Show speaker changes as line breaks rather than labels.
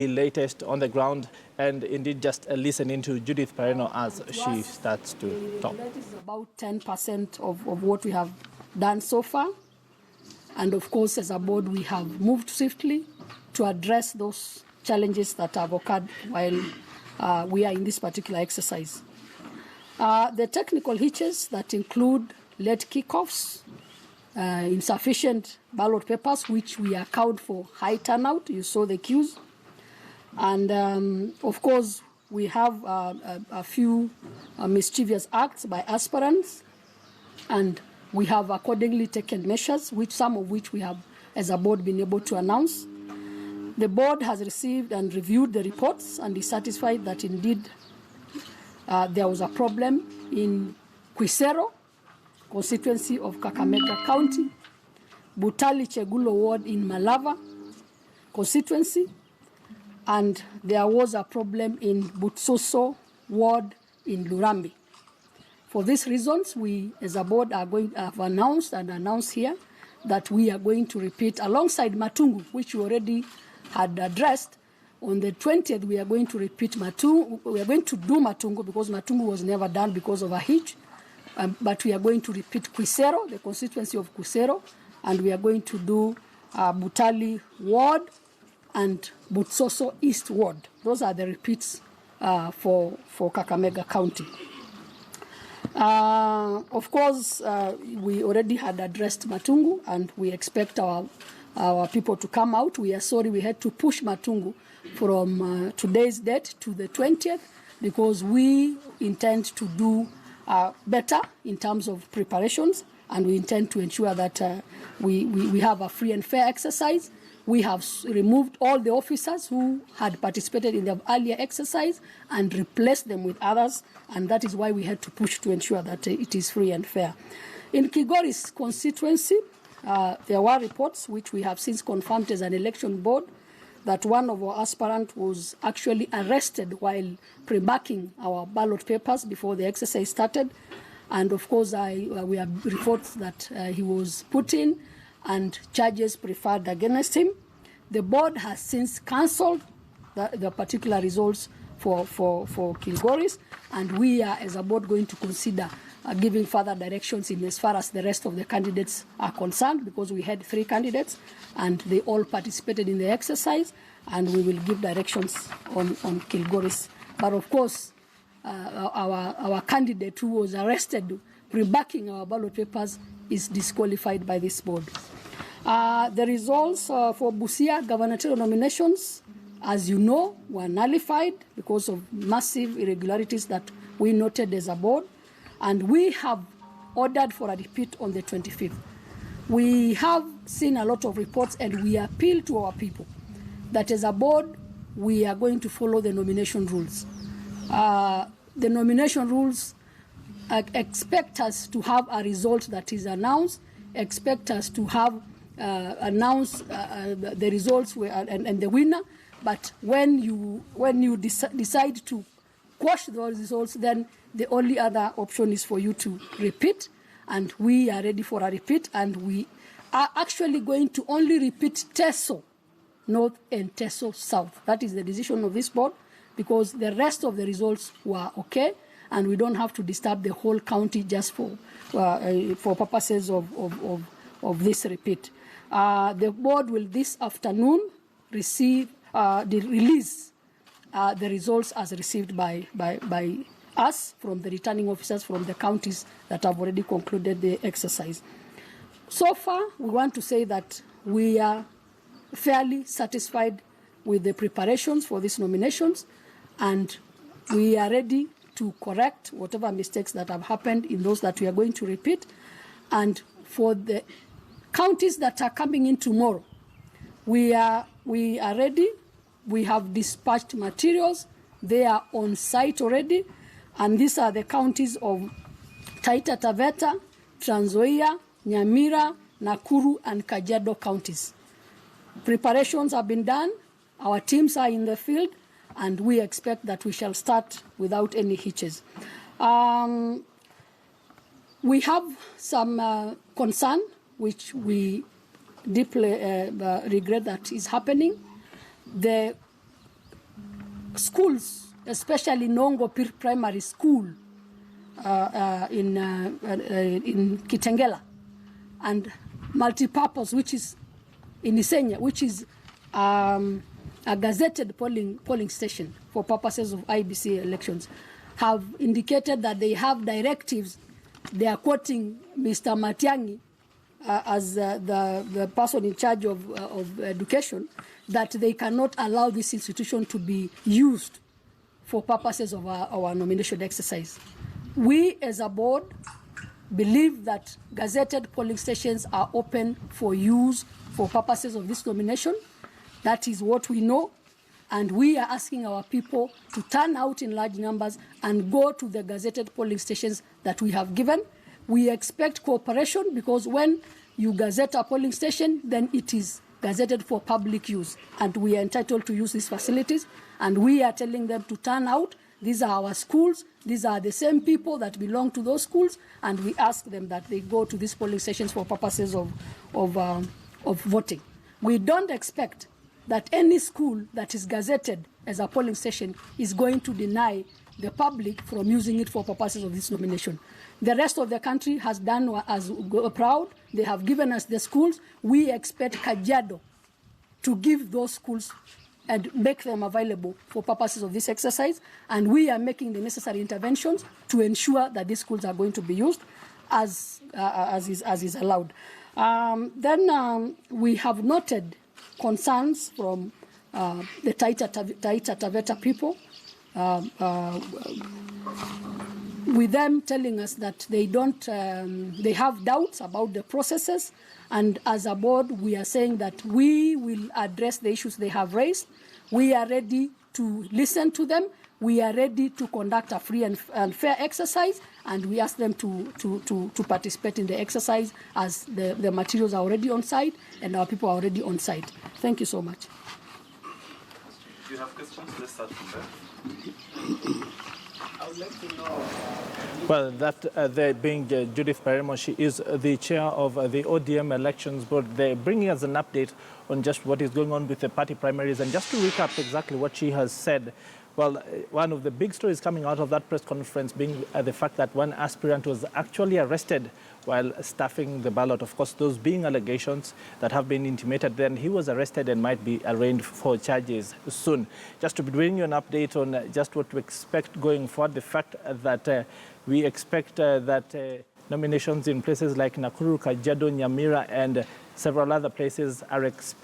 The latest on the ground, and indeed just listening to Judith Pereno as she starts to talk.
That is about 10% of what we have done so far. And of course, as a board, we have moved swiftly to address those challenges that have occurred while we are in this particular exercise. The technical hitches that include late kickoffs, insufficient ballot papers, which we account for high turnout. You saw the queues. And of course, we have a few mischievous acts by aspirants, and we have accordingly taken measures, some of which we have, as a board, been able to announce. The board has received and reviewed the reports and is satisfied that indeed there was a problem in Quisero, constituency of Kakamega County, Butali Chegulo ward in Malava constituency, and there was a problem in Butsoso ward in Lurambi. For these reasons, we as a board have announced here that we are going to repeat alongside Matungu, which we already had addressed. On the 20th, we are going to repeat Matungu. We are going to do Matungu because Matungu was never done because of a hitch. But we are going to repeat Quisero, the constituency of Quisero, and we are going to do Butali ward and Butsoso East Ward. Those are the repeats for Kakamega County. Of course, we already had addressed Matungu, and we expect our people to come out. We are sorry we had to push Matungu from today's date to the 20th because we intend to do better in terms of preparations, and we intend to ensure that we have a free and fair exercise. We have removed all the officers who had participated in the earlier exercise and replaced them with others, and that is why we had to push to ensure that it is free and fair. In Kilgoris constituency, there were reports which we have since confirmed as an election board that one of our aspirants was actually arrested while pre-marking our ballot papers before the exercise started. And of course, we have reports that he was put in and charges preferred against him. The board has since cancelled the particular results for Kilgoris, and we are, as a board, going to consider giving further directions in as far as the rest of the candidates are concerned, because we had 3 candidates and they all participated in the exercise, and we will give directions on Kilgoris. But of course, our candidate who was arrested pre-backing our ballot papers is disqualified by this board. The results for Busia gubernatorial nominations, as you know, were nullified because of massive irregularities that we noted as a board, and we have ordered for a repeat on the 25th. We have seen a lot of reports, and we appeal to our people that as a board, we are going to follow the nomination rules. The nomination rules expect us to have a result that is announced, expect us to have announced the results and the winner. But when you decide to quash those results, then the only other option is for you to repeat, and we are ready for a repeat, and we are actually going to only repeat Teso North and Teso South. That is the decision of this board, because the rest of the results were okay, and we don't have to disturb the whole county just for purposes of this repeat. The board will this afternoon release the results as received by us from the returning officers from the counties that have already concluded the exercise. So far, we want to say that we are fairly satisfied with the preparations for these nominations, and we are ready to correct whatever mistakes that have happened in those that we are going to repeat. And for the counties that are coming in tomorrow, we are ready. We have dispatched materials. They are on site already. And these are the counties of Taita Taveta, Trans Nzoia, Nyamira, Nakuru, and Kajiado counties. Preparations have been done. Our teams are in the field, and we expect that we shall start without any hitches. We have some concern, which we deeply regret that is happening. The schools, especially Nongo Primary School in Kitengela, and multipurpose, which is in Isenya, which is a gazetted polling station for purposes of IBC elections, have indicated that they have directives. They are quoting Mr. Matiang'i as the person in charge of education, that they cannot allow this institution to be used for purposes of our nomination exercise. We as a board believe that gazetted polling stations are open for use for purposes of this nomination. That is what we know. And we are asking our people to turn out in large numbers and go to the gazetted polling stations that we have given. We expect cooperation, because when you gazette a polling station, then it is gazetted for public use. And we are entitled to use these facilities. And we are telling them to turn out. These are our schools. These are the same people that belong to those schools. And we ask them that they go to these polling stations for purposes of voting. We don't expect that any school that is gazetted as a polling station is going to deny the public from using it for purposes of this nomination. The rest of the country has done as proud. They have given us the schools. We expect Kajiado to give those schools and make them available for purposes of this exercise. And we are making the necessary interventions to ensure that these schools are going to be used as is allowed. Then we have noted concerns from the Taita Taveta people, with them telling us that they don't, they have doubts about the processes. And as a board, we are saying that we will address the issues they have raised. We are ready to listen to them. We are ready to conduct a free and fair exercise, and we ask them to participate in the exercise, as the materials are already on site and our people are already on site. Thank you so much.
Do you have questions? Let's start from there. I would like to know.
Well, that there being Judith Paremo, she is the chair of the ODM elections board. They're bringing us an update on just what is going on with the party primaries. And just to recap exactly what she has said, well, one of the big stories coming out of that press conference being the fact that one aspirant was actually arrested while staffing the ballot. Of course, those being allegations that have been intimated, then he was arrested and might be arraigned for charges soon. Just to bring you an update on just what to expect going forward, the fact that we expect that nominations in places like Nakuru, Kajiado, Nyamira, and several other places are expected